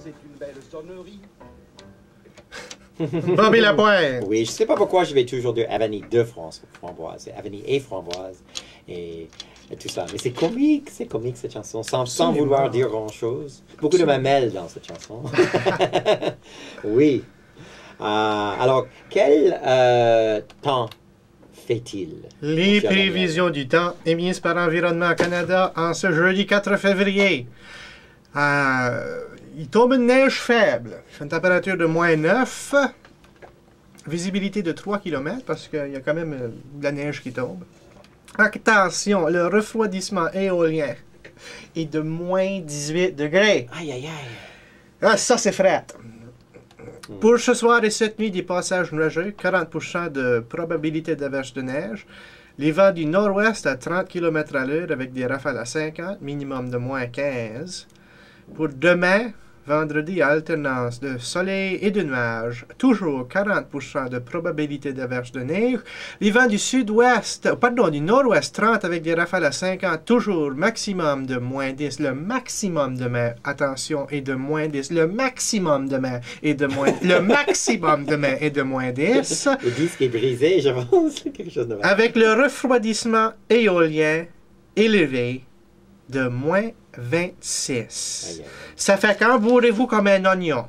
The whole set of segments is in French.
c'est une belle sonnerie. Bobby Lapointe. Oui, je ne sais pas pourquoi je vais toujours dire Avanie de framboise. C'est Avanie et framboise et tout ça. Mais c'est comique cette chanson, sans vouloir dire grand-chose. Beaucoup de mamelles dans cette chanson. Oui. Alors, quel temps fait-il? Les prévisions du temps émises par Environnement Canada en ce jeudi 4 février. Il tombe une neige faible. Il fait une température de -9. Visibilité de 3 km parce qu'il y a quand même de la neige qui tombe. Attention, le refroidissement éolien est de -18 degrés. Aïe, aïe, aïe. Ah, ça, c'est fret. Pour ce soir et cette nuit, des passages nuageux, 40% de probabilité d'averse de neige. Les vents du nord-ouest à 30 km à l'heure avec des rafales à 50, minimum de -15. Pour demain, vendredi, alternance de soleil et de nuages. Toujours 40% de probabilité d'averse de neige. Les vents du du nord-ouest, 30 avec des rafales à 50. Toujours maximum de -10. Le maximum demain, attention, est de -10. Le maximum demain est de le maximum demain est de -10. Le disque est brisé, je pense. Quelque chose de mal. Avec le refroidissement éolien élevé de -26. Aïe, aïe. Ça fait qu'embourrez-vous comme un oignon.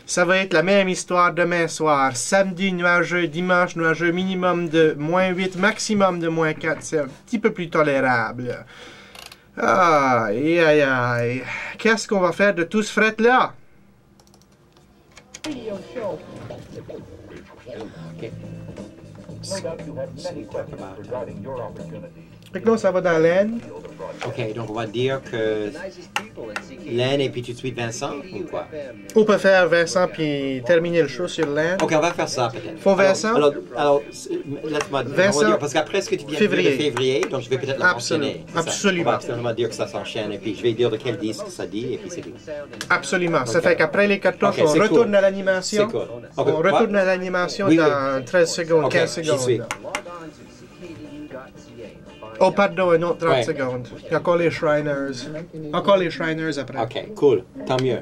Ça va être la même histoire demain soir. Samedi nuageux, dimanche nuageux, minimum de -8, maximum de -4. C'est un petit peu plus tolérable. Aïe, aïe, aïe. Qu'est-ce qu'on va faire de tout ce fret-là? OK. Fait que là, ça va dans l'aine. OK, donc on va dire que Len et puis tout de suite Vincent, ou quoi? On peut faire Vincent puis terminer le show sur l'aine. OK, on va faire ça peut-être. Faut Vincent? Alors laisse-moi Vincent, dire, parce qu'après ce que tu viens de dire de février, donc je vais peut-être le mentionner. C'est ça. Absolument. On va absolument dire que ça s'enchaîne, et puis je vais dire de quel disque ça dit, et puis c'est tout. Absolument. Ça fait qu'après les cartouches, Ok, on c'est retourne cool. à l'animation. C'est cool. On Ok, retourne ouais. à l'animation Oui, dans 13 secondes, Ok, 15 j'y secondes. suis. Oh, pardon, un autre 30 Ouais. secondes. Il y a encore les Shriners. Encore les Shriners après. OK, cool. Tant mieux.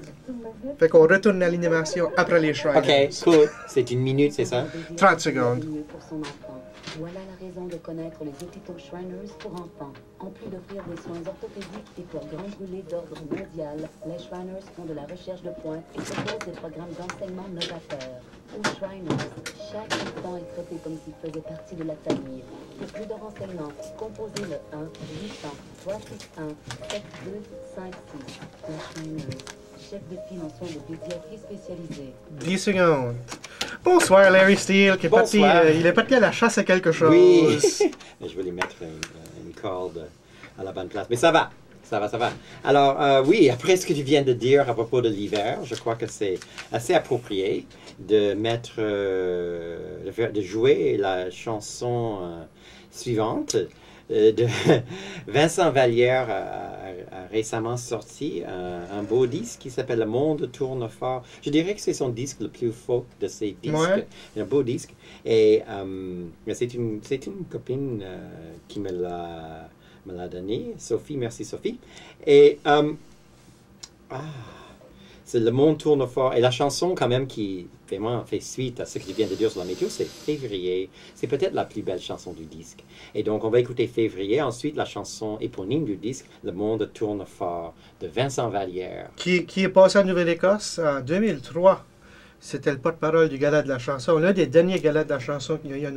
Fait qu'on retourne à l'animation après les Shriners. OK, cool. C'est une minute, c'est ça? 30 secondes. Pour son enfant. Voilà la raison de connaître les hôpitaux Shriners pour enfants. En plus d'offrir des soins orthopédiques et pour grands brûlés d'ordre mondial, les Shriners font de la recherche de pointe et proposent des programmes d'enseignement novateurs. Aux Shriners, chaque enfant est traité comme s'il faisait partie de la famille. Pour plus de renseignements, composez le 1-800-361-7256. Les Shriners, chef de file en soins de pédiatrie spécialisés. 10 secondes. Bonsoir, Larry Steele, qui est parti, Bonsoir. il est parti à la chasse à quelque chose. Oui. Je vais lui mettre une corde à la bonne place. Mais ça va. Ça va, ça va. Alors, oui, après ce que tu viens de dire à propos de l'hiver, je crois que c'est assez approprié de mettre, de jouer la chanson suivante de Vincent Vallière a récemment sorti un beau disque qui s'appelle Le Monde tourne fort. Je dirais que c'est son disque le plus folk de ses disques. Ouais. Un beau disque. Et c'est une copine qui me l'a donné. Sophie, merci Sophie. Et c'est Le Monde tourne fort. Et la chanson quand même qui vraiment fait suite à ce que tu viens de dire sur la météo, c'est Février. C'est peut-être la plus belle chanson du disque. Et donc on va écouter Février. Ensuite la chanson éponyme du disque, Le Monde tourne fort, de Vincent Vallière. Qui est passé en Nouvelle-Écosse en 2003. C'était le porte-parole du gala de la chanson. L'un des derniers galas de la chanson qu'il y a eu en